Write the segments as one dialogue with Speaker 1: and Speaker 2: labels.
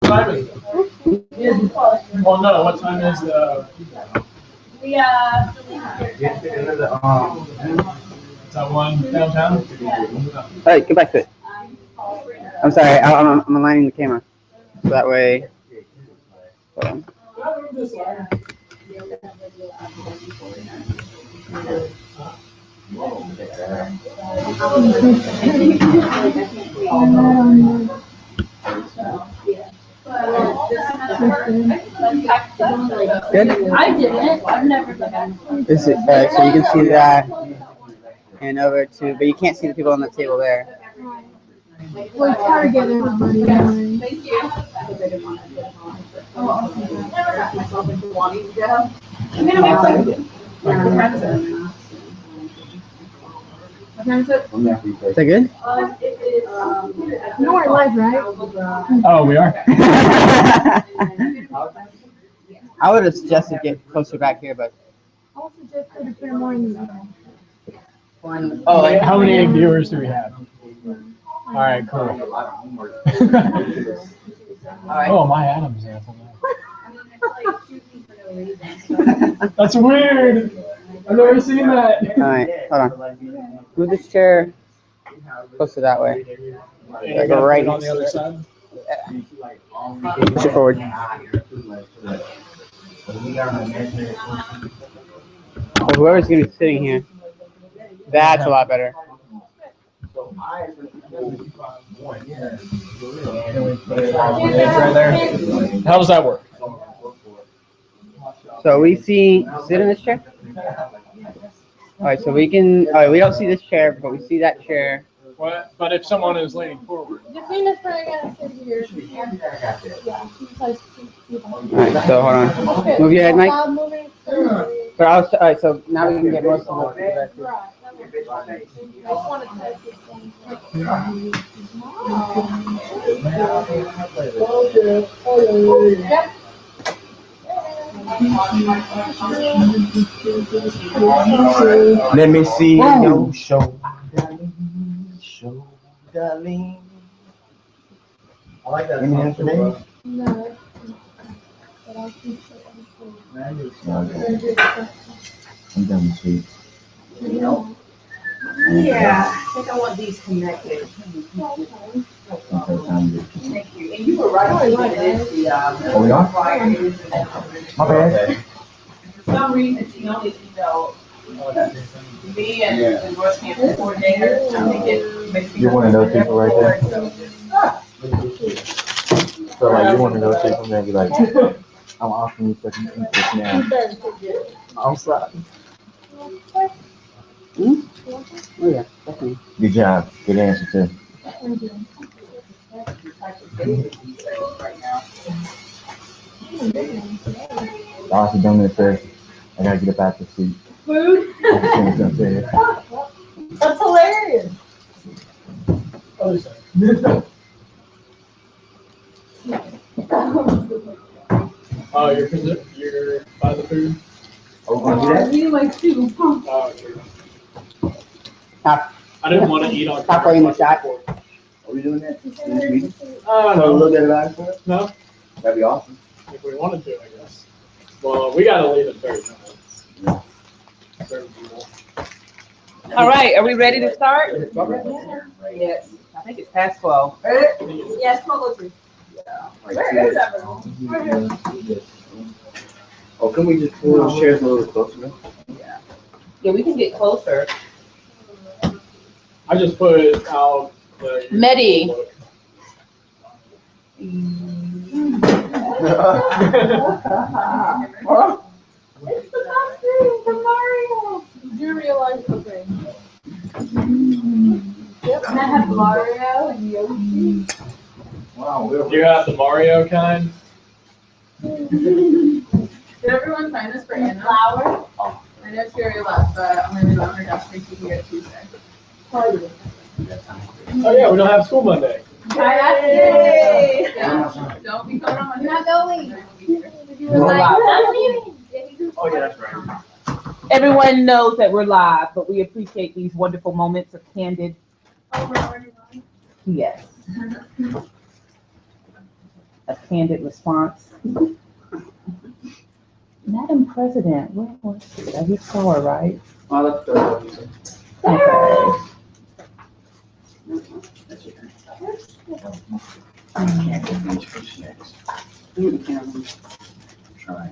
Speaker 1: time is it? Well, no. What time is the? Is that one downtown?
Speaker 2: Hey, get back to it. I'm sorry, I'm aligning the camera. So that way. Hold on. Good?
Speaker 3: I didn't. I've never done that.
Speaker 2: This is, so you can see that. And over to, but you can't see the people on the table there.
Speaker 3: We're targeting everybody. Thank you.
Speaker 2: Is that good?
Speaker 3: No, we're live, right?
Speaker 1: Oh, we are.
Speaker 2: I would have suggested get closer back here, but.
Speaker 3: I would suggest to put more in the middle.
Speaker 2: Oh, like,
Speaker 1: How many viewers do we have? All right, cool. Oh, my Adam's there. That's weird. I've never seen that.
Speaker 2: All right, hold on. Move this chair closer that way.
Speaker 1: Yeah,
Speaker 2: Go right
Speaker 1: on the other side.
Speaker 2: Push it forward. Well, whoever's gonna be sitting here, that's a lot better.
Speaker 1: Right there. How does that work?
Speaker 2: So we see, sit in this chair. All right, so we can. All right, we don't see this chair, but we see that chair.
Speaker 1: What? But if someone is leaning forward.
Speaker 3: Davina's probably gonna sit here. Yeah, she's like.
Speaker 2: All right, so hold on. Move your head, Mike.
Speaker 3: Moving.
Speaker 2: But all right, so now we can get most of it.
Speaker 3: Right. I just want to test this thing. Yep.
Speaker 4: Let me see your show, darling. I like that. Any information?
Speaker 3: No. But I'll keep it.
Speaker 4: I'm done with sweets.
Speaker 5: Yeah, I think I want these connected. Thank you. And you were right. It is the,
Speaker 4: Oh, we are? My bad.
Speaker 5: For some reason, she only emailed me and the North Campus coordinator. I think it makes me.
Speaker 4: You're one of those people right there. So like you're one of those people that be like, I'm offering you such an interest now. I'm sorry.
Speaker 2: Oh yeah, definitely.
Speaker 4: Good job. Good answer too. I also done this first. I gotta get up out the seat.
Speaker 5: Food? That's hilarious.
Speaker 1: Oh, you're by the food?
Speaker 4: Oh, we're gonna do that?
Speaker 5: You like soup.
Speaker 1: Oh, true. I didn't want to eat on
Speaker 2: Halfway in the shot.
Speaker 4: Are we doing that?
Speaker 1: Oh,
Speaker 4: A
Speaker 1: no.
Speaker 4: little bit of ice for it?
Speaker 1: No,
Speaker 4: That'd be awesome.
Speaker 1: if we wanted to, I guess. Well, we gotta leave in 30 minutes. Certain people.
Speaker 5: All right, are we ready to start? Yes. I think it's past 12. Yes, 12:03. Where is everyone?
Speaker 4: Oh, can we just pull those chairs a little bit closer? Man?
Speaker 5: Yeah, we can get closer.
Speaker 1: I just put out the.
Speaker 5: Medi. It's the costume from Mario.
Speaker 3: You do realize okay.
Speaker 5: Yep, and I have Mario and Yoshi.
Speaker 4: Wow,
Speaker 1: Do you have the Mario kind?
Speaker 6: Did everyone sign this for Anna?
Speaker 5: Flower.
Speaker 6: I know she already left, but I'm gonna leave it on her desk for you here Tuesday.
Speaker 1: Oh yeah, we don't have school Monday.
Speaker 5: Yay!
Speaker 6: Yeah. Don't be coming on Monday.
Speaker 3: Not going.
Speaker 4: Oh, yeah, that's right.
Speaker 5: Everyone knows that we're live, but we appreciate these wonderful moments of candid.
Speaker 3: Oh, we're already on.
Speaker 5: Yes. a candid response. Madam President, where was she? He saw her, right?
Speaker 2: Oh, that's good.
Speaker 5: Okay.
Speaker 2: Try.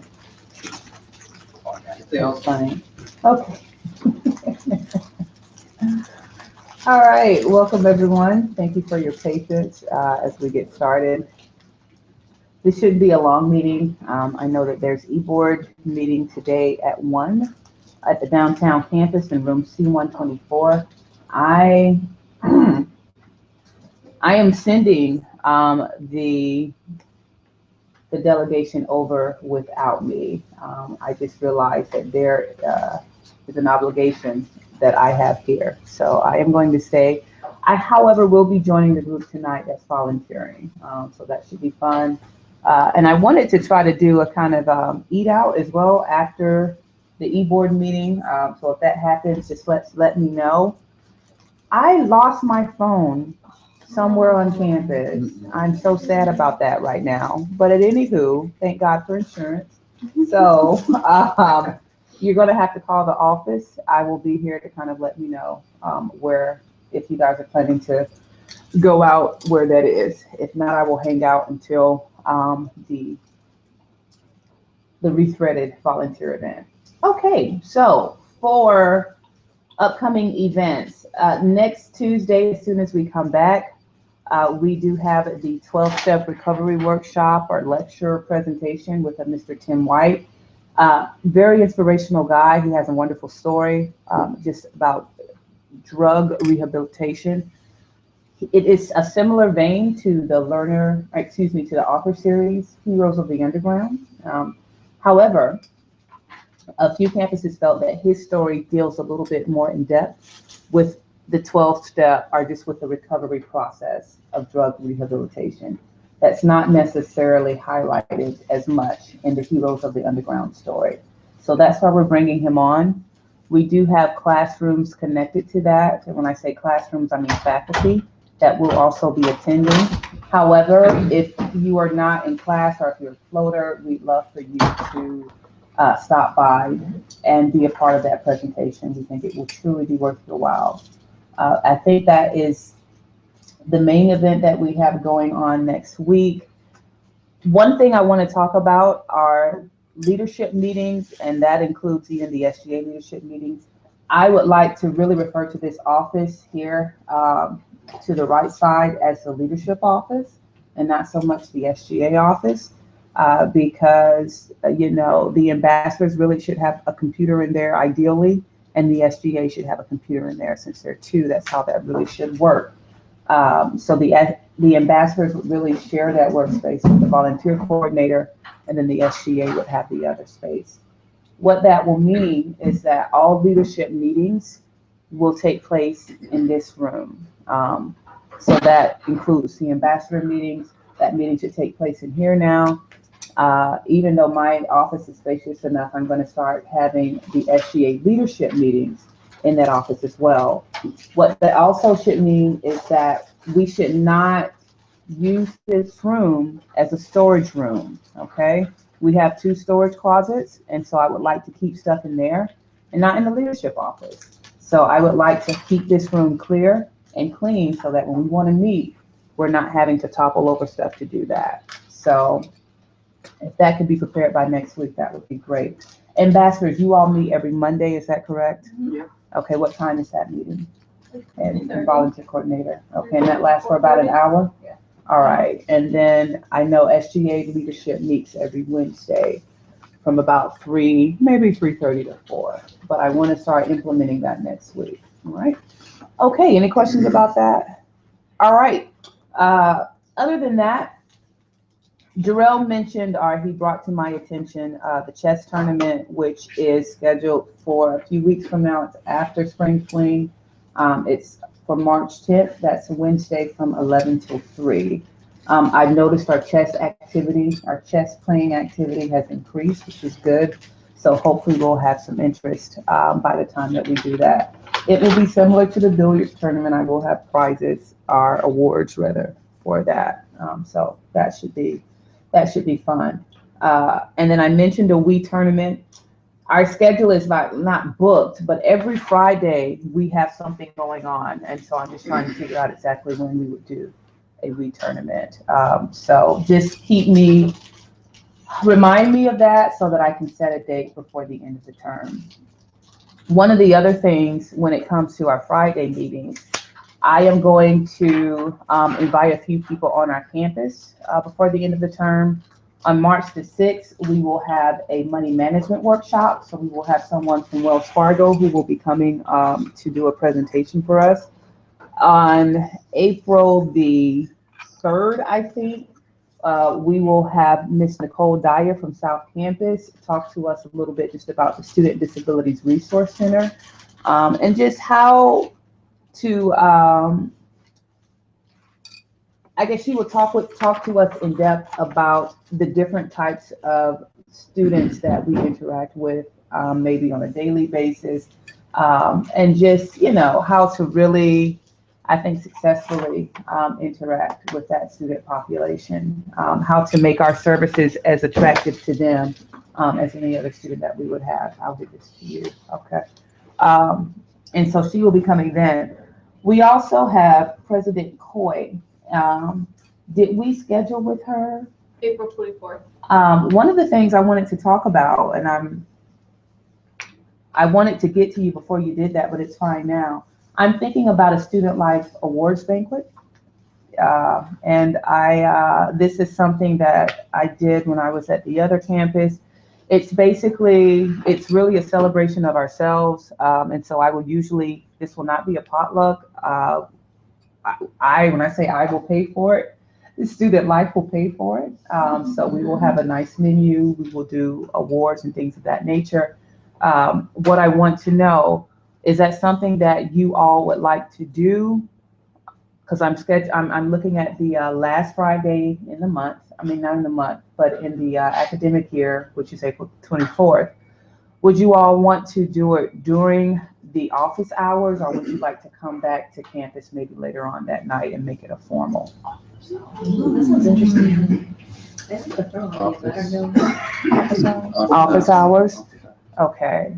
Speaker 5: That was funny. Okay. All right, welcome everyone. Thank you for your patience as we get started. This shouldn't be a long meeting. I know that there's e-board meeting today at 1 at the downtown campus in room C124. I am sending the delegation over without me. I just realized that there is an obligation that I have here. So I am going to stay. I, however, will be joining the group tonight that's volunteering. So that should be fun. And I wanted to try to do a kind of eat out as well after the e-board meeting. So if that happens, just let me know. I lost my phone somewhere on campus. I'm so sad about that right now. But at anywho, thank God for insurance. So you're going to have to call the office. I will be here to kind of let you know where, if you guys are planning to go out, where that is. If not, I will hang out until the Rethreaded volunteer event. Okay, so for upcoming events, next Tuesday, as soon as we come back, we do have the 12-step recovery workshop or lecture presentation with Mr. Tim White. Very inspirational guy. He has a wonderful story just about drug rehabilitation. It is a similar vein to the to the author series, Heroes of the Underground. However, a few campuses felt that his story deals a little bit more in depth with the 12-step or just with the recovery process of drug rehabilitation. That's not necessarily highlighted as much in the Heroes of the Underground story. So that's why we're bringing him on. We do have classrooms connected to that. And when I say classrooms, I mean faculty that will also be attending. However, if you are not in class or if you're a floater, we'd love for you to stop by and be a part of that presentation. We think it will truly be worth your while. I think that is the main event that we have going on next week. One thing I want to talk about are leadership meetings, and that includes even the SGA leadership meetings. I would like to really refer to this office here to the right side as the leadership office and not so much the SGA office. Because, you know, the ambassadors really should have a computer in there ideally, and the SGA should have a computer in there. Since there are two, that's how that really should work. So the ambassadors would really share that workspace with the volunteer coordinator, and then the SGA would have the other space. What that will mean is that all leadership meetings will take place in this room. So that includes the ambassador meetings. That meeting should take place in here now. Even though my office is spacious enough, I'm going to start having the SGA leadership meetings in that office as well. What that also should mean is that we should not use this room as a storage room, okay? We have 2 storage closets, and so I would like to keep stuff in there and not in the leadership office. So I would like to keep this room clear and clean so that when we want to meet, we're not having to topple over stuff to do that. So if that could be prepared by next week, that would be great. Ambassadors, you all meet every Monday, is that correct?
Speaker 2: Yeah.
Speaker 5: Okay, what time is that meeting? And volunteer coordinator. Okay, and that lasts for about an hour?
Speaker 6: Yeah.
Speaker 5: All right, and then I know SGA leadership meets every Wednesday from about 3, maybe 3:30 to 4. But I want to start implementing that next week, all right? Okay, any questions about that? All right, other than that, Jarrell mentioned, or he brought to my attention, the chess tournament, which is scheduled for a few weeks from now. It's after Spring Fling. It's for March 10th. That's a Wednesday from 11 till 3. I've noticed our chess activity, our chess playing activity has increased, which is good. So hopefully we'll have some interest by the time that we do that. It will be similar to the billiards tournament. I will have prizes, or awards rather, for that. So that should be That should be fun. And then I mentioned a Wii tournament. Our schedule is not booked, but every Friday we have something going on. And so I'm just trying to figure out exactly when we would do a Wii tournament. So just remind me of that so that I can set a date before the end of the term. One of the other things when it comes to our Friday meetings, I am going to invite a few people on our campus before the end of the term. On March the 6th, we will have a money management workshop. So we will have someone from Wells Fargo who will be coming to do a presentation for us. On April the 3rd, I think, we will have Miss Nicole Dyer from South Campus talk to us a little bit just about the Student Disabilities Resource Center and just how to, I guess she will talk to us in depth about the different types of students that we interact with, maybe on a daily basis, and just, how to really, I think, successfully interact with that student population, how to make our services as attractive to them as any other student that we would have. I'll give this to you, okay? And so she will be coming then. We also have President Coy. Did we schedule with her?
Speaker 6: April 24th.
Speaker 5: One of the things I wanted to talk about, and I wanted to get to you before you did that, but it's fine now. I'm thinking about a Student Life Awards banquet. And this is something that I did when I was at the other campus. It's really a celebration of ourselves. And so this will not be a potluck. When I say I will pay for it, the Student Life will pay for it. So we will have a nice menu. We will do awards and things of that nature. What I want to know, is that something that you all would like to do? Because I'm looking at the last Friday in the month. I mean, not in the month, but in the academic year, which is April 24th. Would you all want to do it during the office hours, or would you like to come back to campus maybe later on that night and make it a formal?
Speaker 3: This one's interesting.
Speaker 5: Office hours? Okay.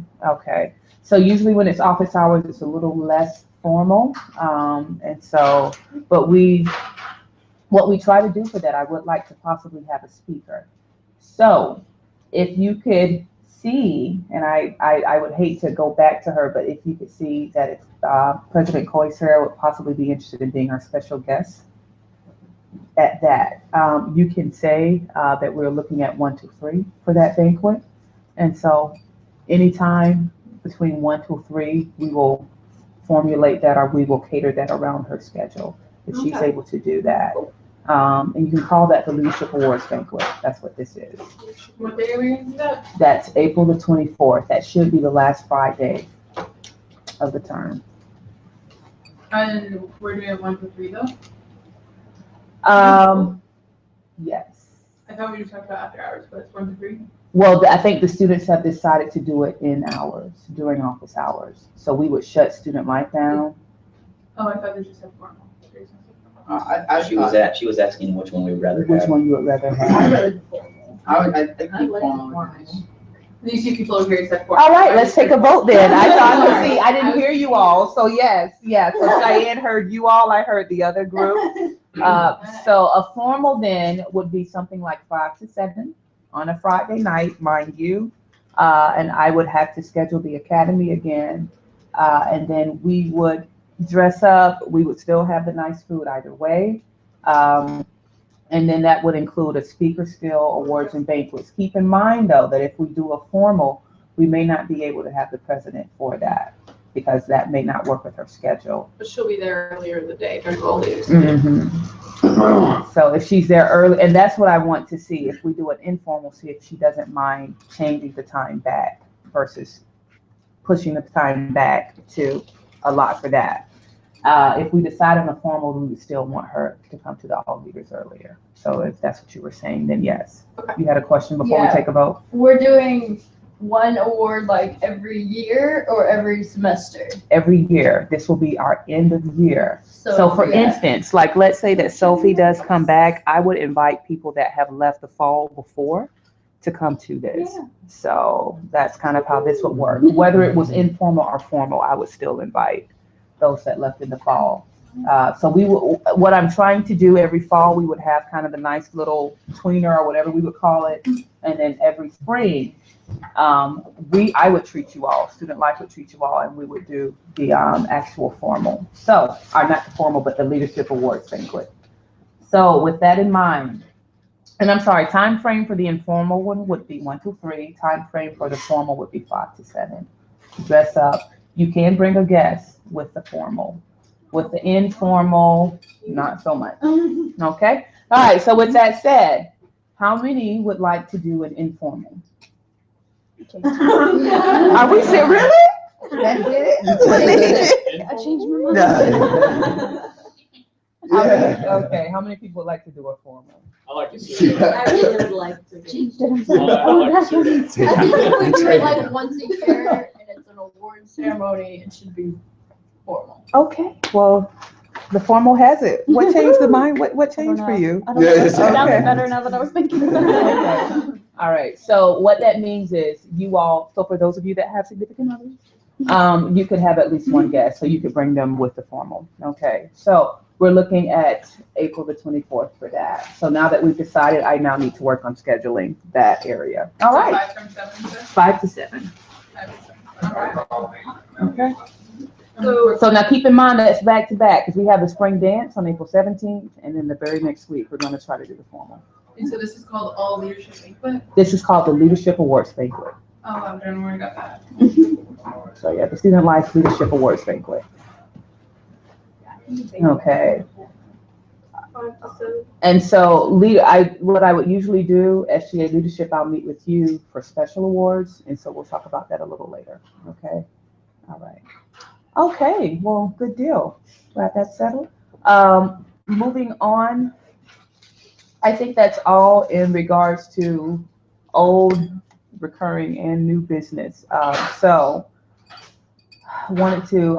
Speaker 5: So usually when it's office hours, it's a little less formal. And so, but what we try to do for that, I would like to possibly have a speaker. So if you could see, and I would hate to go back to her, but if you could see that if President Koisera would possibly be interested in being our special guest at that, you can say that we're looking at 1 to 3 for that banquet. And so anytime between 1 to 3, we will formulate that, or we will cater that around her schedule if she's able to do that. And you can call that the Leadership Awards Banquet. That's what this is.
Speaker 6: What day are we going to do that?
Speaker 5: That's April the 24th. That should be the last Friday of the term.
Speaker 6: And we're doing it 1 to 3 though?
Speaker 5: Yes.
Speaker 6: I thought we just talked about after hours, but it's 1 to 3.
Speaker 5: Well, I think the students have decided to do it in hours, during office hours. So we would shut Student Life down.
Speaker 6: Oh, I thought they just said formal.
Speaker 7: She was asking which one we would rather
Speaker 5: Which
Speaker 7: have.
Speaker 5: one you would rather have?
Speaker 3: I think formal.
Speaker 6: These two people over here said formal.
Speaker 5: All right, let's take a vote then. I didn't hear you all. So yes. So Cheyenne heard you all. I heard the other group. So a formal then would be something like 5 to 7 on a Friday night, mind you. And I would have to schedule the academy again. And then we would dress up. We would still have the nice food either way. And then that would include a speaker skill, awards, and banquets. Keep in mind, though, that if we do a formal, we may not be able to have the president for that because that may not work with her schedule.
Speaker 6: But she'll be there earlier in the day during all days.
Speaker 5: So if she's there early, and that's what I want to see, if we do an informal, see if she doesn't mind changing the time back versus pushing the time back to a lot for that. If we decide on a formal, we would still want her to come to the All Leaders earlier. So if that's what you were saying, then yes.
Speaker 6: Okay.
Speaker 5: You had a question before we
Speaker 3: Yeah.
Speaker 5: take a vote?
Speaker 3: We're doing
Speaker 6: one award like every year or every semester?
Speaker 5: Every year. This will be our end of year. So for
Speaker 6: yeah.
Speaker 5: instance, like let's say that Sophie does come back, I would invite people that have left the fall before to come to this.
Speaker 6: Yeah.
Speaker 5: So that's kind of how this would work. Whether it was informal or formal, I would still invite those that left in the fall. So what I'm trying to do every fall, we would have kind of a nice little tweener or whatever we would call it. And then every spring, I would treat you all, Student Life would treat you all, and we would do the actual formal. So, or not the formal, but the Leadership Awards banquet. So with that in mind, and I'm sorry, time frame for the informal one would be 1 to 3. Time frame for the formal would be 5 to 7. Dress up. You can bring a guest with the formal. With the informal, not so much. Okay? All right, so with that said, how many would like to do an informal? Are we serious? Really? That's it?
Speaker 3: I changed my mind.
Speaker 5: Okay, how many people would like to do a formal?
Speaker 1: I like to see it.
Speaker 3: I really would like to. Changed it. I'm
Speaker 1: I
Speaker 3: sorry.
Speaker 1: like to see it.
Speaker 6: I think if we do it like once a year and it's an award ceremony, it should be formal.
Speaker 5: Okay, well, the formal has it. What changed the mind? What changed for you?
Speaker 3: I don't know. It sounds
Speaker 5: Okay.
Speaker 3: better now that I was thinking about it.
Speaker 5: Okay. All right, so what that means is you all, so for those of you that have significant others, you could have at least one guest, so you could bring them with the formal. Okay, so we're looking at April the 24th for that. So now that we've decided, I now need to work on scheduling that area. All right,
Speaker 6: 5 from 7 to
Speaker 5: 5 to 7.
Speaker 6: 5 to 7. All right.
Speaker 5: Okay.
Speaker 6: So,
Speaker 5: So now keep in mind that it's back to back, because we have the spring dance on April 17th, and then the very next week, we're gonna try to do the formal.
Speaker 6: and so this is called All Leadership Banquet?
Speaker 5: This is called the Leadership Awards Banquet.
Speaker 6: Oh, I don't know where I got that.
Speaker 5: So yeah, the Student Life Leadership Awards Banquet. Okay.
Speaker 3: 5 to 7.
Speaker 5: And so what I would usually do, SGA Leadership, I'll meet with you for special awards, and so we'll talk about that a little later, okay? All right. Okay, well, good deal. Glad that's settled. Moving on, I think that's all in regards to old, recurring, and new business. So I wanted to,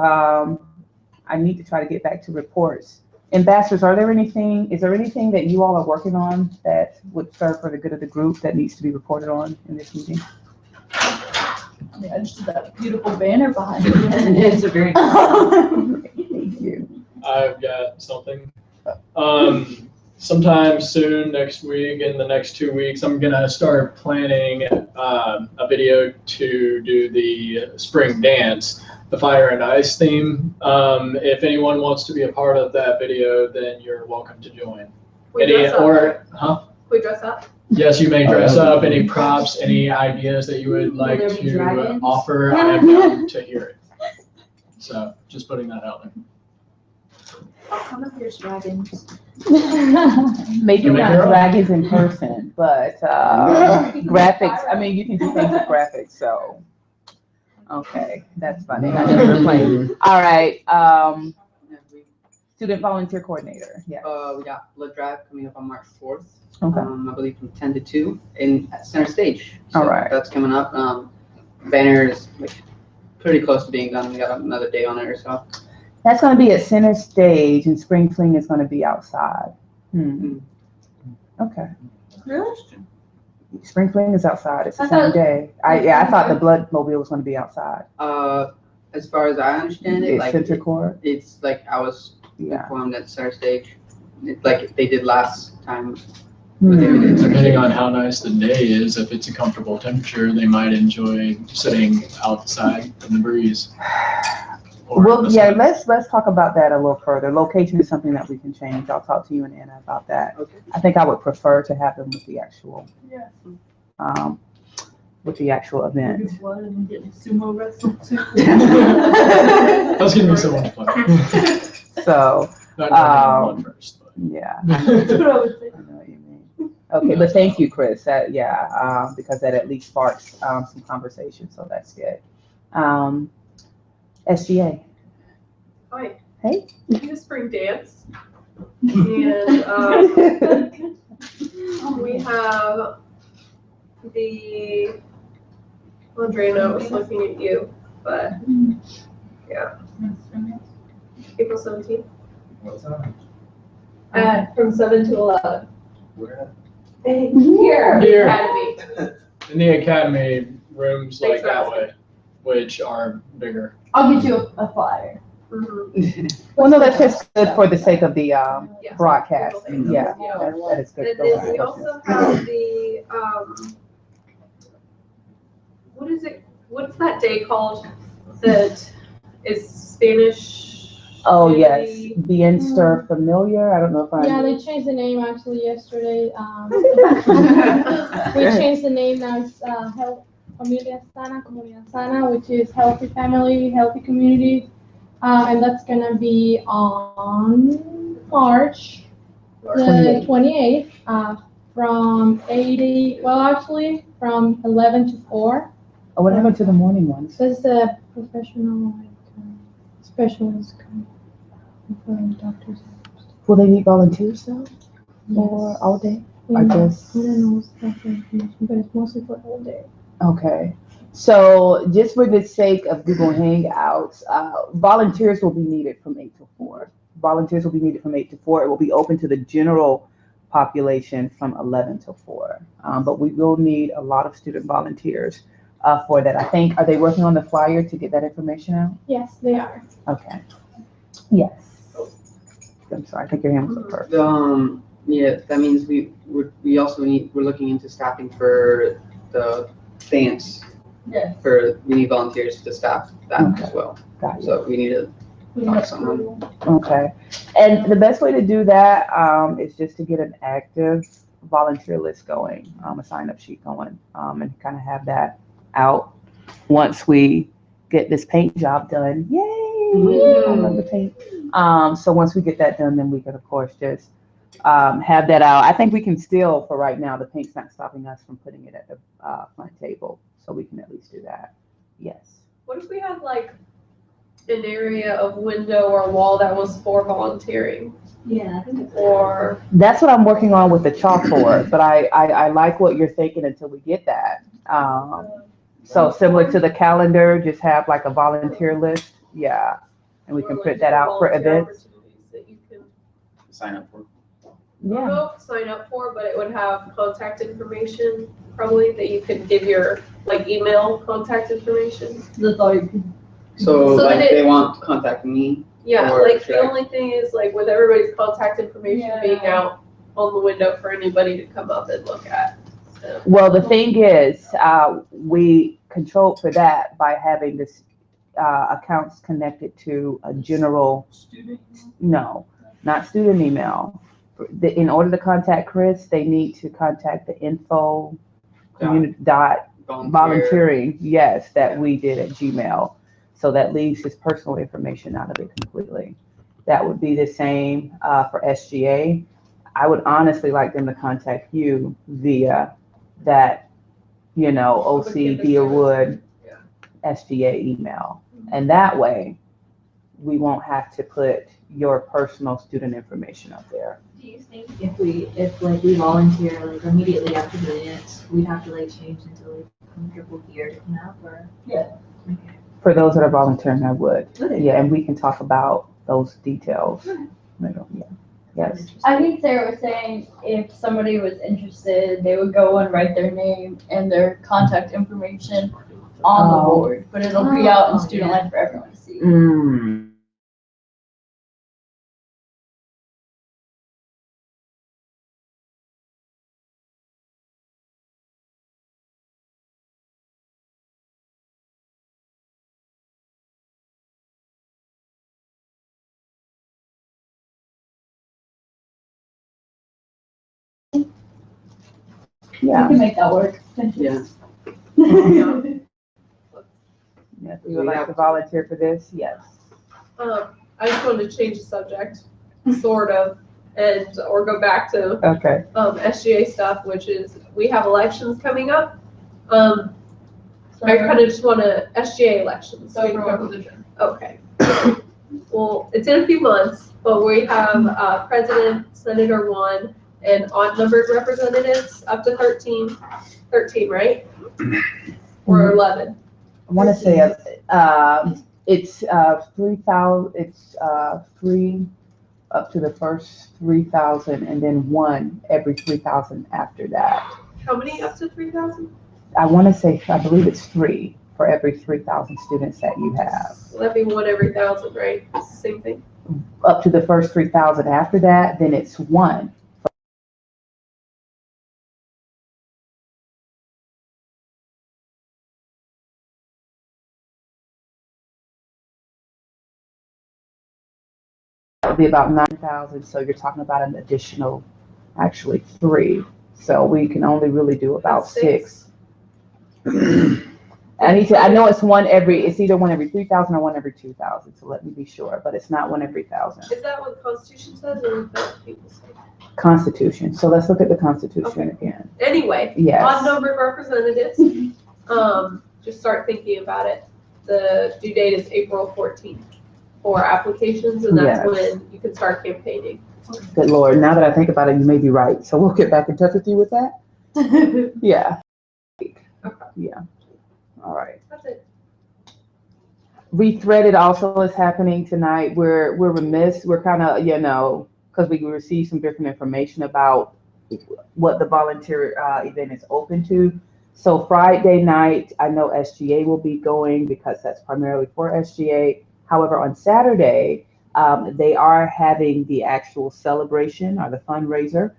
Speaker 5: I need to try to get back to reports. Ambassadors, is there anything that you all are working on that would serve for the good of the group that needs to be reported on in this meeting?
Speaker 6: Yeah, I just did that beautiful banner behind it.
Speaker 7: It's a very.
Speaker 5: Thank you.
Speaker 1: I've got something. Sometime soon, next week, in the next 2 weeks, I'm gonna start planning a video to do the spring dance, the Fire and Ice theme. If anyone wants to be a part of that video, then you're welcome to join.
Speaker 6: We dress up. We dress up.
Speaker 1: Yes, you may dress up. Any props, any ideas that you would like
Speaker 3: there be
Speaker 1: to
Speaker 3: dragons?
Speaker 1: offer, I am down to hear it. So just putting that out there.
Speaker 3: I'll come if there's dragons.
Speaker 5: Maybe
Speaker 1: You
Speaker 5: not
Speaker 1: make your own.
Speaker 5: dragons in person, but graphics, I mean, you can do things with graphics, so. Okay, that's funny. I know you're playing. All right, student volunteer coordinator, yeah.
Speaker 2: We got blood drive coming up on March 4th.
Speaker 5: Okay.
Speaker 2: I believe from 10 to 2 at Center Stage.
Speaker 5: All right.
Speaker 2: That's coming up. Banner is like pretty close to being done. We got another day on it or so.
Speaker 5: That's gonna be at Center Stage, and Spring Fling is gonna be outside. Okay.
Speaker 6: Really?
Speaker 5: Spring Fling is outside, it's the
Speaker 6: I
Speaker 5: same
Speaker 6: thought-
Speaker 5: day. I thought the Blood Mobile was gonna be outside.
Speaker 2: As far as I understand it,
Speaker 5: It's
Speaker 2: like
Speaker 5: Center Court,
Speaker 2: it's like I was
Speaker 5: yeah.
Speaker 2: informed at Center Stage, like they did last time.
Speaker 5: Hmm.
Speaker 1: Depending on how nice the day is, if it's a comfortable temperature, they might enjoy sitting outside in the breeze. Or
Speaker 5: Well,
Speaker 1: in the
Speaker 5: yeah,
Speaker 1: sun.
Speaker 5: let's talk about that a little further. Location is something that we can change. I'll talk to you and Anna about that.
Speaker 2: Okay.
Speaker 5: I think I would prefer to have them with the actual,
Speaker 6: Yeah.
Speaker 5: with the actual event.
Speaker 6: Do blood and get sumo wrestled too.
Speaker 1: That's gonna be so much fun.
Speaker 5: So,
Speaker 1: Not knowing one first, but.
Speaker 5: yeah,
Speaker 6: That's what I was
Speaker 5: I
Speaker 6: thinking.
Speaker 5: know what you mean. Okay, but thank you, Chris. Because that at least sparks some conversation, so that's good. SGA.
Speaker 8: Hi.
Speaker 5: Hey.
Speaker 8: We do spring dance. And we have the Andrea was looking at you, but yeah. April 17th.
Speaker 4: What time?
Speaker 8: From 7 to 11.
Speaker 4: Where?
Speaker 8: Here.
Speaker 1: Here.
Speaker 8: Academy.
Speaker 1: In the academy rooms
Speaker 8: Thanks
Speaker 1: like
Speaker 8: for
Speaker 1: that
Speaker 8: asking.
Speaker 1: way, which are bigger.
Speaker 6: I'll get you a flyer.
Speaker 8: Mhm.
Speaker 5: Well, no, that's just good for the sake of the
Speaker 8: Yeah.
Speaker 5: broadcast.
Speaker 8: Mhm.
Speaker 5: Yeah,
Speaker 8: Yeah.
Speaker 5: that is good.
Speaker 8: And then we also have the, what is it, what's that day called that is Spanish?
Speaker 5: Oh, yes,
Speaker 8: community?
Speaker 5: Bien Stir Familiar. I don't know if
Speaker 3: Yeah,
Speaker 5: I.
Speaker 3: they changed the name actually yesterday. We changed the name now. It's Health Familia Sana, Comunidad Sana, which is healthy family, healthy community, and that's gonna be on March the 28th, from 80. Well, actually, from 11 to 4.
Speaker 5: Oh, what happened to the morning ones?
Speaker 3: So it's a professional, like, specialist kind of doctors.
Speaker 5: Will they need volunteers though, or all day? I guess.
Speaker 3: I don't know what's the information, but it's mostly for all day.
Speaker 5: Okay. So just for the sake of Google Hangouts, volunteers will be needed from 8 to 4. Volunteers will be needed from 8 to 4. It will be open to the general population from 11 to 4. But we will need a lot of student volunteers for that. I think, are they working on the flyer to get that information out?
Speaker 3: Yes, they are.
Speaker 5: Okay. Yes. I'm sorry, I think your hand was up first.
Speaker 2: Yeah, that means we also we're looking into staffing for the dance.
Speaker 6: Yes.
Speaker 2: We need volunteers to staff that as well.
Speaker 5: Got you.
Speaker 2: So we need to find someone.
Speaker 5: Okay. And the best way to do that is just to get an active volunteer list going, a sign-up sheet going, and kind of have that out once we get this paint job done. Yay! I love the paint. So once we get that done, then we can, of course, just have that out. I think we can still, for right now, the paint's not stopping us from putting it at the front table, so we can at least do that. Yes.
Speaker 8: What if we had like an area of window or wall that was for volunteering?
Speaker 6: Yeah, I think it's.
Speaker 8: Or,
Speaker 5: That's what I'm working on with the chalkboard, but I like what you're thinking until we get that. So similar to the calendar, just have like a volunteer list, yeah, and we can
Speaker 8: or
Speaker 5: put
Speaker 8: like
Speaker 5: that out for
Speaker 8: volunteer
Speaker 5: events.
Speaker 8: opportunities that you can,
Speaker 7: Sign up for.
Speaker 8: I
Speaker 5: Yeah,
Speaker 8: don't know if sign up for, but it would have contact information probably that you could give your like email contact information.
Speaker 6: That's all you can.
Speaker 2: So
Speaker 8: So
Speaker 2: like
Speaker 8: that
Speaker 2: they want to contact me.
Speaker 8: Yeah,
Speaker 2: Or
Speaker 8: like
Speaker 2: should
Speaker 8: the
Speaker 2: I-
Speaker 8: only thing is like with everybody's contact information
Speaker 6: Yeah.
Speaker 8: being out on the window for anybody to come up and look at. So,
Speaker 5: well, the thing is, we controlled for that by having this accounts connected to a general, no, not student email. In order to contact Chris, they need to contact the info community dot volunteering, yes, that we did at Gmail. So that leaves his personal information out of it completely. That would be the same for SGA. I would honestly like them to contact you via that, OC Deerwood
Speaker 8: Yeah.
Speaker 5: SGA email. And that way, we won't have to put your personal student information up there.
Speaker 9: Do you think if we volunteer like immediately after the dance, we'd have to like change into like comfortable gear to come out or?
Speaker 6: Yeah.
Speaker 9: Okay.
Speaker 5: For those that are volunteering, I would.
Speaker 9: Okay.
Speaker 5: Yeah, and we can talk about those details. Yeah. Yes.
Speaker 6: I think Sarah was saying if somebody was interested, they would go and write their name and their contact information on the
Speaker 5: Oh.
Speaker 6: board, but it'll be out in
Speaker 9: Oh,
Speaker 6: student
Speaker 9: yeah.
Speaker 6: life for everyone to see.
Speaker 5: Mm.
Speaker 6: We
Speaker 5: Yeah.
Speaker 6: can make that work.
Speaker 2: Yeah.
Speaker 5: Yes, we would like to volunteer for this, yes.
Speaker 8: I just wanted to change the subject, sort of, or go back to
Speaker 5: Okay.
Speaker 8: SGA stuff, which is we have elections coming up. I kind of just want to SGA elections.
Speaker 6: So everyone position.
Speaker 8: Okay. Well, it's in a few months, but we have president, senator 1, and odd numbered representatives up to 13, right? or 11?
Speaker 5: I want to say it's 3,000. It's 3 up to the first 3,000, and then 1 every 3,000 after that.
Speaker 8: How many up to 3,000?
Speaker 5: I want to say, I believe it's 3 for every 3,000 students that you have.
Speaker 8: Well, that'd be 1 every 1,000, right? It's the same thing.
Speaker 5: Up to the first 3,000 after that, then it's 1. It'll be about 9,000, so you're talking about an additional, actually 3. So we can only really do about 6. I know it's it's either 1 every 3,000 or 1 every 2,000, so let me be sure, but it's not 1 every 1,000.
Speaker 8: Is that what the Constitution says, or what people say?
Speaker 5: Constitution, so let's look at the Constitution again.
Speaker 8: Anyway,
Speaker 5: Yes.
Speaker 8: odd number of representatives, just start thinking about it. The due date is April 14th for applications, and that's
Speaker 5: Yes.
Speaker 8: when you can start campaigning.
Speaker 5: Good Lord, now that I think about it, you may be right, so we'll get back in touch with you with that? Yeah. Yeah, all right.
Speaker 8: That's it.
Speaker 5: Rethreaded also is happening tonight. We're remiss. We're kind of, because we received some different information about what the volunteer event is open to. So Friday night, I know SGA will be going because that's primarily for SGA. However, on Saturday, they are having the actual celebration or the fundraiser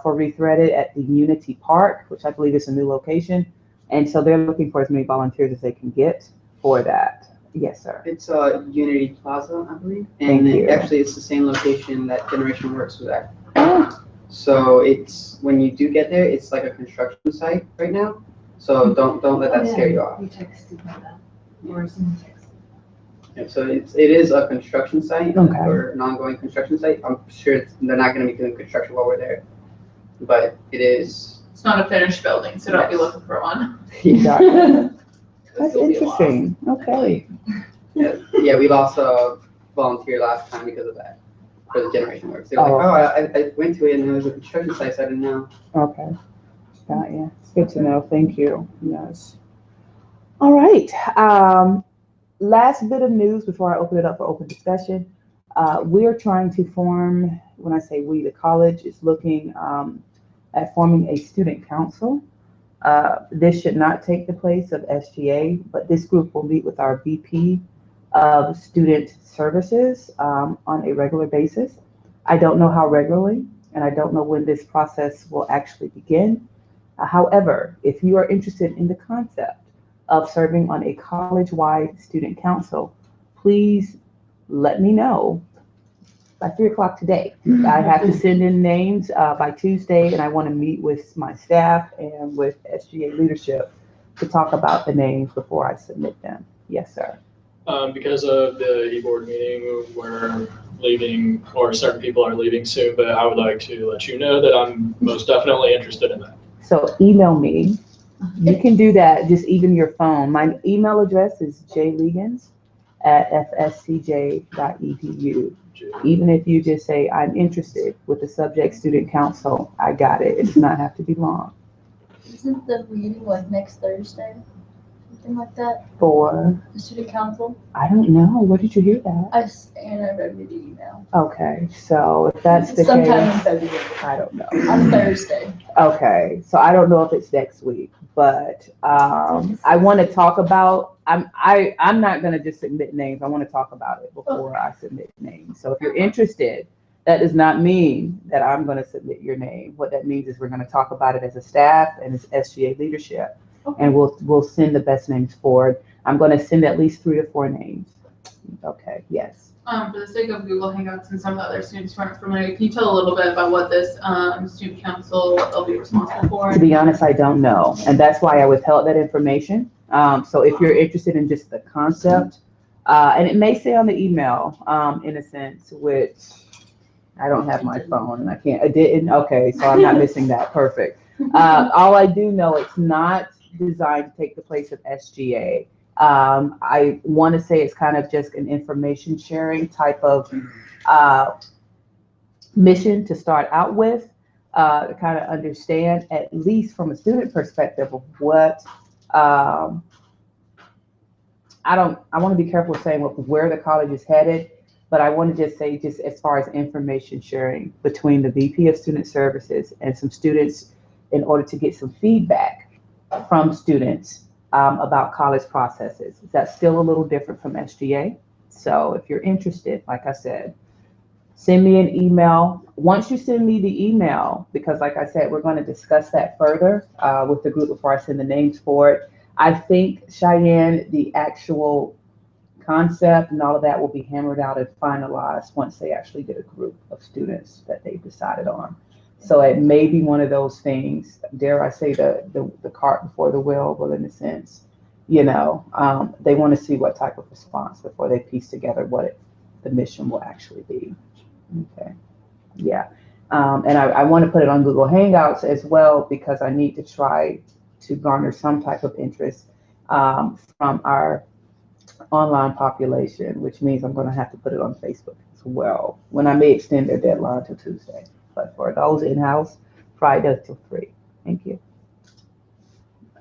Speaker 5: for Rethreaded at the Unity Park, which I believe is a new location. And so they're looking for as many volunteers as they can get for that. Yes, sir.
Speaker 2: It's Unity Plaza, I believe.
Speaker 5: Thank you.
Speaker 2: Actually, it's the same location that Generation Works was at.
Speaker 5: Oh.
Speaker 2: So it's, when you do get there, it's like a construction site right now. So don't let that scare you off.
Speaker 9: You texted me that, or someone texted.
Speaker 2: Yeah, so it is a construction site,
Speaker 5: Okay.
Speaker 2: or an ongoing construction site. I'm sure they're not going to be doing construction while we're there, but it is.
Speaker 10: It's not a finished building, so don't be
Speaker 2: Yes.
Speaker 10: looking for one.
Speaker 5: That's interesting. Okay.
Speaker 2: Yeah, we lost a volunteer last time because of that, for the Generation Works. They were like, I went to it and it was a construction site, so I didn't know.
Speaker 5: Okay. Got you. It's good to know. Thank you. Yes. All right. Last bit of news before I open it up for open discussion. We're trying to form, when I say we, the college is looking at forming a student council. This should not take the place of SGA, but this group will meet with our VP of Student Services on a regular basis. I don't know how regularly, and I don't know when this process will actually begin. However, if you are interested in the concept of serving on a college-wide student council, please let me know by 3 o'clock today. I have to send in names by Tuesday, and I want to meet with my staff and with SGA leadership to talk about the names before I submit them. Yes, sir.
Speaker 1: Because of the e-board meeting, we're leaving, or certain people are leaving soon, but I would like to let you know that I'm most definitely interested in that.
Speaker 5: So email me. You can do that, just even your phone. My email address is jlegans@fscj.edu. Even if you just say, I'm interested with the subject student council, I got it. It does not have to be long.
Speaker 6: Isn't the meeting like next Thursday? Something like that?
Speaker 5: For,
Speaker 6: The student council?
Speaker 5: I don't know. Where did you hear that?
Speaker 6: I read the email.
Speaker 5: Okay, so if that's the
Speaker 6: Sometime in
Speaker 5: case,
Speaker 6: February,
Speaker 5: I don't know.
Speaker 6: on Thursday.
Speaker 5: Okay, so I don't know if it's next week, but I want to talk about. I'm not gonna just submit names. I want to talk about it before I submit names. So if you're interested, that does not mean that I'm going to submit your name. What that means is we're going to talk about it as a staff and as SGA leadership, and we'll send the best names forward. I'm going to send at least 3 to 4 names. Okay. Yes.
Speaker 10: For the sake of Google Hangouts and some of the other students who aren't familiar, can you tell a little bit about what this student council, what they'll be responsible for?
Speaker 5: To be honest, I don't know, and that's why I withheld that information. So if you're interested in just the concept, and it may say on the email, in a sense, which I don't have my phone and I didn't, okay, so I'm not missing that, perfect. All I do know, it's not designed to take the place of SGA. I want to say it's kind of just an information sharing type of mission to start out with, to kind of understand, at least from a student perspective, of what I want to be careful saying where the college is headed, but I want to just say, just as far as information sharing between the VP of Student Services and some students in order to get some feedback from students about college processes. That's still a little different from SGA. So if you're interested, like I said, send me an email. Once you send me the email, because like I said, we're going to discuss that further with the group before I send the names for it. I think, Cheyenne, the actual concept and all of that will be hammered out and finalized once they actually get a group of students that they've decided on. So it may be one of those things, dare I say the cart before the wheel, well, in a sense, you know, they want to see what type of response before they piece together what the mission will actually be. Okay, yeah. And I want to put it on Google Hangouts as well, because I need to try to garner some type of interest from our online population, which means I'm going to have to put it on Facebook as well, when I may extend their deadline to Tuesday. But for those in-house, Friday till 3. Thank you.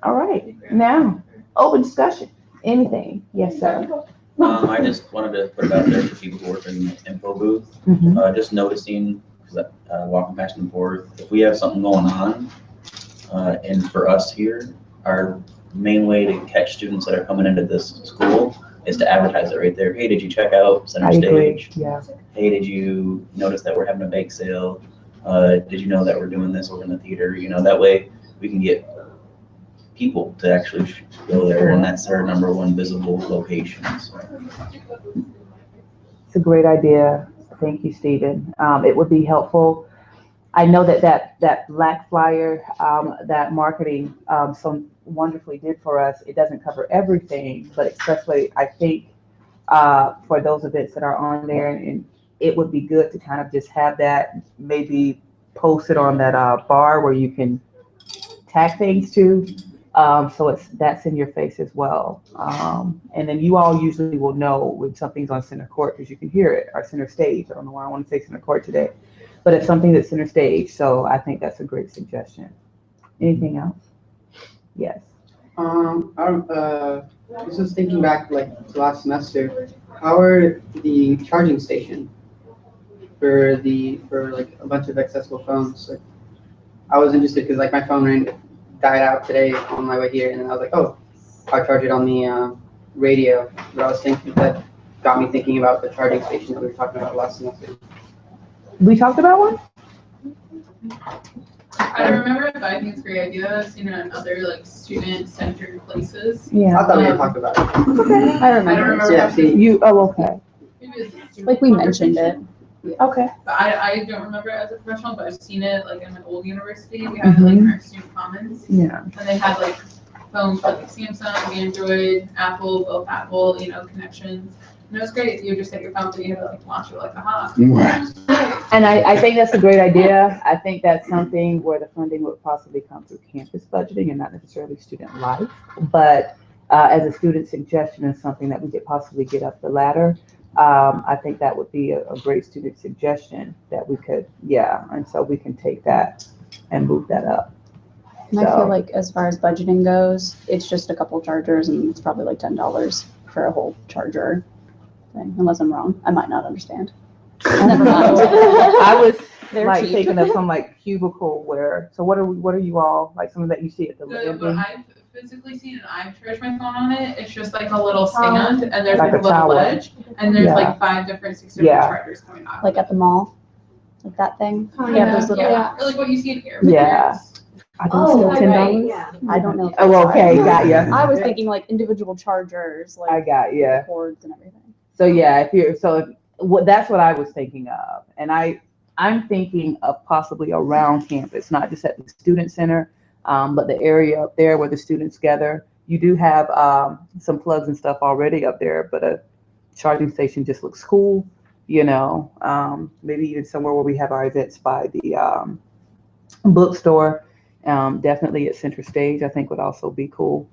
Speaker 5: All right, now, open discussion. Anything? Yes, sir.
Speaker 7: I just wanted to put it out there for people who work in the info booth. Just noticing, because walking back and forth, if we have something going on, and for us here, our main way to catch students that are coming into this school is to advertise it right there. Hey, did you check out Center Stage?
Speaker 5: Yeah.
Speaker 7: Hey, did you notice that we're having a bake sale? Did you know that we're doing this over in the theater? You know, that way we can get people to actually go there, and that's our #1 visible location. So.
Speaker 5: It's a great idea. Thank you, Stephen. It would be helpful. I know that black flyer, that marketing so wonderfully did for us. It doesn't cover everything, but especially I think for those events that are on there, and it would be good to kind of just have that maybe posted on that bar where you can tag things to. So that's in your face as well. And then you all usually will know when something's on center court because you can hear it, or center stage. I don't know why I want to say center court today, but it's something that's center stage. So I think that's a great suggestion. Anything else? Yes.
Speaker 2: I was just thinking back like to last semester. How are the charging station for like a bunch of accessible phones? Like, I was interested because like my phone died out today on my way here, and then I was like, oh, I'll charge it on the radio. But I was thinking that got me thinking about the charging station that we were talking about last semester.
Speaker 5: We talked about one?
Speaker 10: I remember it, but I think it's a great idea. I've seen it in other like student-centered places.
Speaker 5: Yeah.
Speaker 2: I thought we had talked about it.
Speaker 5: Okay.
Speaker 6: I remember.
Speaker 2: Yeah, see,
Speaker 5: Okay.
Speaker 6: Like we mentioned it.
Speaker 5: Okay.
Speaker 10: But I don't remember it as a professional, but I've seen it like in my old university. We had it like in our student commons.
Speaker 5: Yeah.
Speaker 10: And they had like phones for like Samsung, Android, Apple, both Apple, connections. And it was great. You just take your phone, but you had to like launch it like a hawk.
Speaker 5: And I think that's a great idea. I think that's something where the funding would possibly come through campus budgeting and not necessarily student life. But as a student suggestion and something that we could possibly get up the ladder, I think that would be a great student suggestion that we could, and so we can take that and move that up.
Speaker 11: And I feel like as far as budgeting goes, it's just a couple chargers and it's probably like $10 for a whole charger thing, unless I'm wrong. I might not understand. Never mind.
Speaker 5: I was
Speaker 11: They're
Speaker 5: like
Speaker 11: cheap.
Speaker 5: thinking of some like cubicle where, so what are you all, like some of that you see at the
Speaker 10: What
Speaker 5: landing?
Speaker 10: I've physically seen, and I've charged my phone on it, it's just like a little stand, and there's
Speaker 5: Like
Speaker 10: like
Speaker 5: a
Speaker 10: a little
Speaker 5: tower.
Speaker 10: ledge, and there's
Speaker 5: Yeah.
Speaker 10: like 5 different 6
Speaker 5: Yeah.
Speaker 10: chargers coming out.
Speaker 11: Like at the mall, like that thing.
Speaker 3: Yeah,
Speaker 11: those little.
Speaker 10: Yeah, or like what you see in airports.
Speaker 5: Yeah. I think still $10.
Speaker 9: Yeah.
Speaker 11: I don't know. If
Speaker 5: Oh,
Speaker 11: that's
Speaker 5: okay,
Speaker 11: right.
Speaker 5: got ya.
Speaker 11: I was thinking like individual chargers, like
Speaker 5: I got ya.
Speaker 11: cords and everything.
Speaker 5: So yeah, that's what I was thinking of, and I'm thinking of possibly around campus, not just at the student center, but the area up there where the students gather. You do have some plugs and stuff already up there, but a charging station just looks cool, maybe even somewhere where we have our events by the bookstore. Definitely at Center Stage, I think would also be cool.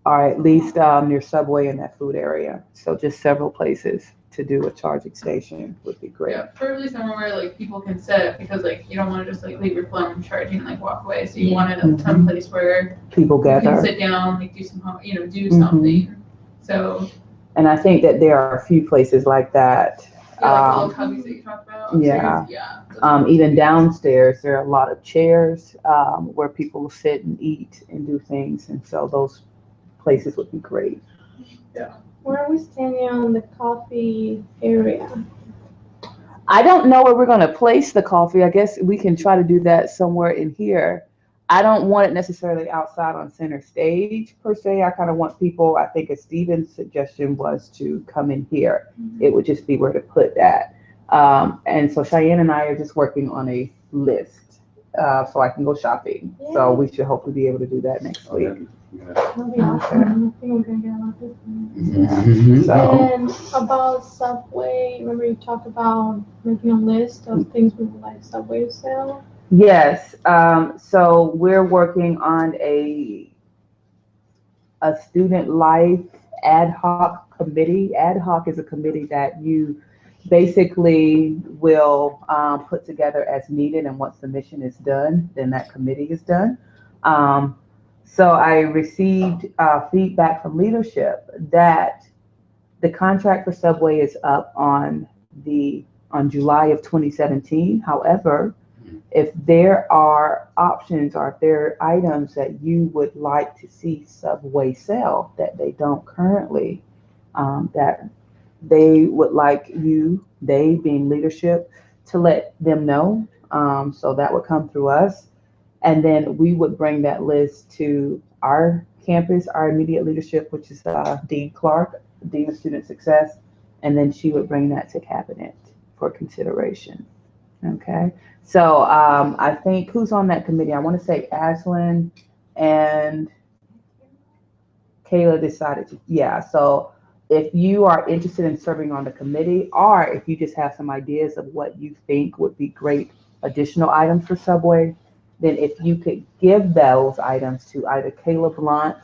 Speaker 5: Or at least near Subway in that food area. So just several places to do a charging station would be great.
Speaker 10: Yeah, preferably somewhere where like people can sit, because like you don't want to just like leave your phone charging and like walk away. So you want it at some place where
Speaker 5: People
Speaker 10: you can
Speaker 5: gather.
Speaker 10: sit down, like do some, do
Speaker 5: Mhm.
Speaker 10: something. So
Speaker 5: And I think that there are a few places like that.
Speaker 10: yeah, like the little cubbies that you talked about.
Speaker 5: Yeah.
Speaker 10: upstairs, yeah.
Speaker 5: Even downstairs, there are a lot of chairs where people will sit and eat and do things. And so those places would be great.
Speaker 3: Where are we standing on the coffee area?
Speaker 5: I don't know where we're going to place the coffee. I guess we can try to do that somewhere in here. I don't want it necessarily outside on center stage per se. I kind of want people, I think as Stephen's suggestion was to come in here. It would just be where to put that. And so Cheyenne and I are just working on a list so I can go shopping. So we should hopefully be able to do that next week.
Speaker 3: That'll be awesome. I think we're gonna get a lot of this.
Speaker 5: So,
Speaker 3: And about Subway, remember you talked about making a list of things we would like Subway to sell?
Speaker 5: yes, so we're working on a student life ad hoc committee. Ad hoc is a committee that you basically will put together as needed, and once the mission is done, then that committee is done. So I received feedback from leadership that the contract for Subway is up on July of 2017. However, if there are options or if there are items that you would like to see Subway sell that they don't currently, that they would like you, they being leadership, to let them know. So that would come through us. And then we would bring that list to our campus, our immediate leadership, which is Dean Clark, Dean of Student Success. And then she would bring that to cabinet for consideration. Okay. So I think who's on that committee? I want to say Ashlyn and Kayla decided to, yeah. So if you are interested in serving on the committee, or if you just have some ideas of what you think would be great additional items for Subway, then if you could give those items to either Kayla Blunt,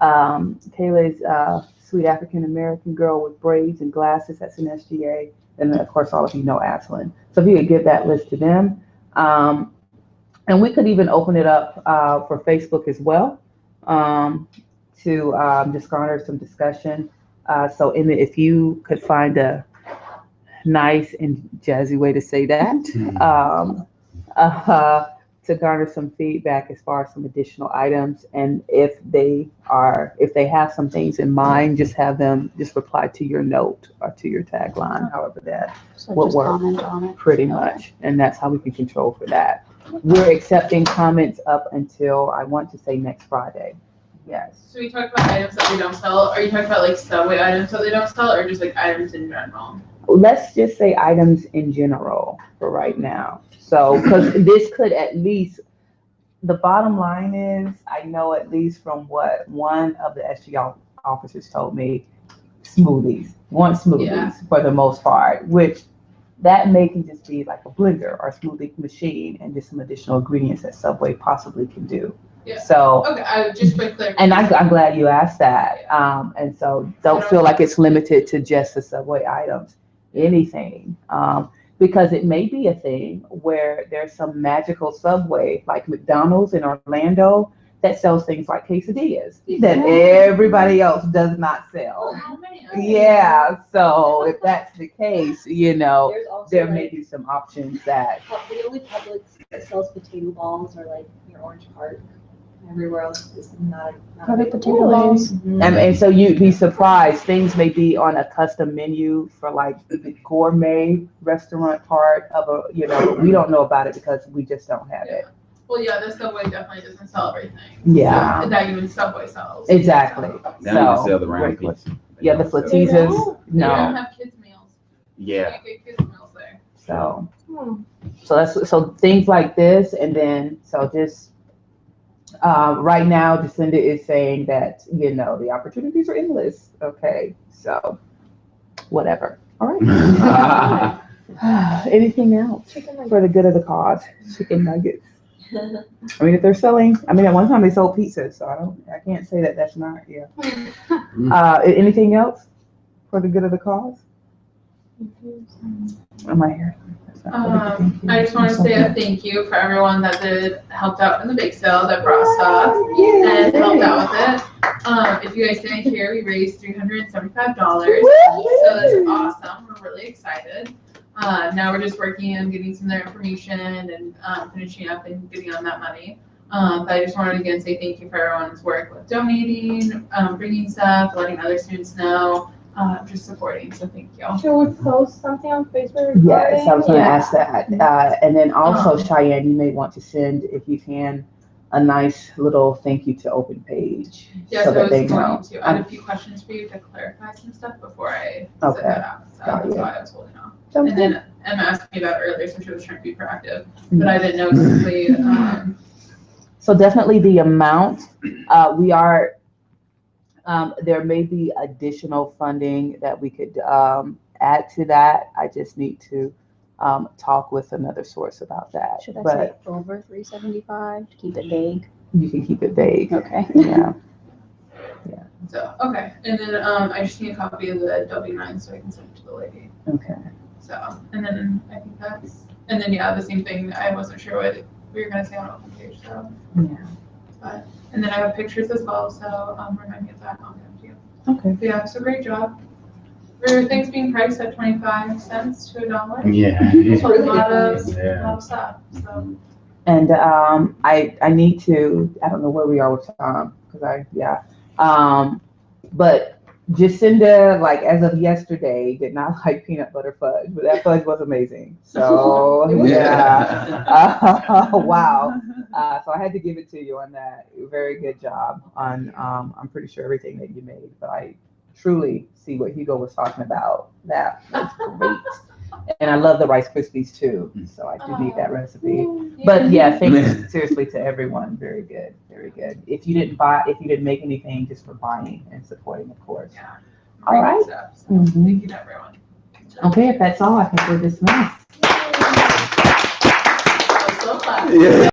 Speaker 5: Kayla is a sweet African-American girl with braids and glasses, that's an SGA, and then of course all of you know Ashlyn. So if you could give that list to them, and we could even open it up for Facebook as well to just garner some discussion. So if you could find a nice and jazzy way to say that, to garner some feedback as far as some additional items. And if they have some things in mind, just have them just reply to your note or to your tagline, however that
Speaker 11: So
Speaker 5: would
Speaker 11: just
Speaker 5: work.
Speaker 11: comment on it.
Speaker 5: Pretty much. And that's how we can control for that. We're accepting comments up until, I want to say, next Friday. Yes.
Speaker 10: So we talked about items that we don't sell. Are you talking about like Subway items that they don't sell, or just like items in general?
Speaker 5: Let's just say items in general for right now. So, because this could at least, the bottom line is, I know at least from what one of the SG officers told me, smoothies, for the most part, which that may can just be like a blender or a smoothie machine and just some additional ingredients that Subway possibly can do.
Speaker 10: Yeah.
Speaker 5: So,
Speaker 10: Okay, I just for clarity.
Speaker 5: and I'm glad you asked that. And so don't feel like it's limited to just the Subway items, anything. Because it may be a thing where there's some magical Subway, like McDonald's in Orlando, that sells things like quesadillas that everybody else does not sell.
Speaker 10: How many?
Speaker 5: Yeah, so if that's the case,
Speaker 12: There's also
Speaker 5: there
Speaker 12: like,
Speaker 5: may be some options that,
Speaker 12: the only Publix that sells potato balls are like your Orange Park. Everywhere else is not
Speaker 11: What are
Speaker 12: available.
Speaker 11: potato balls?
Speaker 5: and so you'd be surprised, things may be on a custom menu for like the gourmet restaurant part of but we don't know about it because we just don't have it.
Speaker 10: Well, yeah, the Subway definitely doesn't sell everything.
Speaker 5: Yeah.
Speaker 10: So, that even Subway sells.
Speaker 5: Exactly.
Speaker 13: They don't even
Speaker 5: So,
Speaker 13: sell the round
Speaker 5: great
Speaker 13: pizza.
Speaker 5: question. Yeah, the
Speaker 10: They
Speaker 5: flatitas,
Speaker 10: don't
Speaker 5: no,
Speaker 10: have kids meals.
Speaker 13: Yeah.
Speaker 10: You get kids meals there.
Speaker 5: so so things like this, and then so just right now Jacinda is saying that the opportunities are endless. Okay, so whatever. All right. Anything else for the good of the cause? Chicken nuggets. I mean, if they're selling, at one time they sold pizza, so I can't say that that's not, yeah. Anything else for the good of the cause? Am I here?
Speaker 10: I just want to say a thank you for everyone that helped out in the bake sale, that brought stuff and helped out with it. If you guys didn't hear, we raised $375, so that's awesome. We're really excited. Now we're just working on getting some of their information and finishing up and getting on that money. But I just wanted to again say thank you for everyone's work with donating, bringing stuff, letting other students know, just supporting. So thank you.
Speaker 3: Should we post something on Facebook?
Speaker 5: Yes, I was gonna
Speaker 3: regarding-
Speaker 5: ask that. And then also Cheyenne, you may want to send, if you can, a nice little thank you to Open Page.
Speaker 10: Yes,
Speaker 5: so
Speaker 10: I
Speaker 5: that
Speaker 10: was
Speaker 5: they
Speaker 10: going
Speaker 5: know.
Speaker 10: to. I had a few questions for you to clarify some stuff before I
Speaker 5: Okay.
Speaker 10: set that out. So
Speaker 5: Got
Speaker 10: that's
Speaker 5: you.
Speaker 10: why I was holding off.
Speaker 5: Sounds
Speaker 10: And then Emma asked me about it earlier, so she was trying to be proactive,
Speaker 5: Mm-hmm.
Speaker 10: but I didn't know exactly.
Speaker 5: So definitely the amount, we are, there may be additional funding that we could add to that. I just need to talk with another source about that.
Speaker 11: Should I say
Speaker 5: But
Speaker 11: over 375 to keep it vague?
Speaker 5: you can keep it vague.
Speaker 11: Okay.
Speaker 5: Yeah.
Speaker 10: So, okay, and then I just need a copy of the W-9 so I can send it to the lady.
Speaker 5: Okay.
Speaker 10: So, and then I think that's, and then yeah, the same thing, I wasn't sure what we were gonna say on Open Page, so.
Speaker 5: Yeah.
Speaker 10: But, and then I have pictures as well, so remind me of that, I'll give you.
Speaker 5: Okay.
Speaker 10: But yeah, so great job. For things being priced at 25 cents to $1.
Speaker 4: Yeah.
Speaker 10: It's a lot of
Speaker 4: Yeah.
Speaker 10: stuff, so.
Speaker 5: And I need to, I don't know where we are with time, because but Jacinda, like as of yesterday, did not like peanut butter fudge, but that fudge was amazing. So yeah, wow. So I had to give it to you on that. Very good job on, I'm pretty sure everything that you made, but I truly see what Hugo was talking about. That was great. And I love the Rice Krispies too, so I do need that recipe. But yeah, thank you seriously to everyone. Very good, very good. If you didn't make anything, just for buying and supporting, of course.
Speaker 10: Yeah.
Speaker 5: All right.
Speaker 10: Stuff, so
Speaker 5: Mhm.
Speaker 10: Thank you to everyone.
Speaker 5: Okay, if that's all, I think we're dismissed.
Speaker 10: I'm so glad.
Speaker 4: Yeah.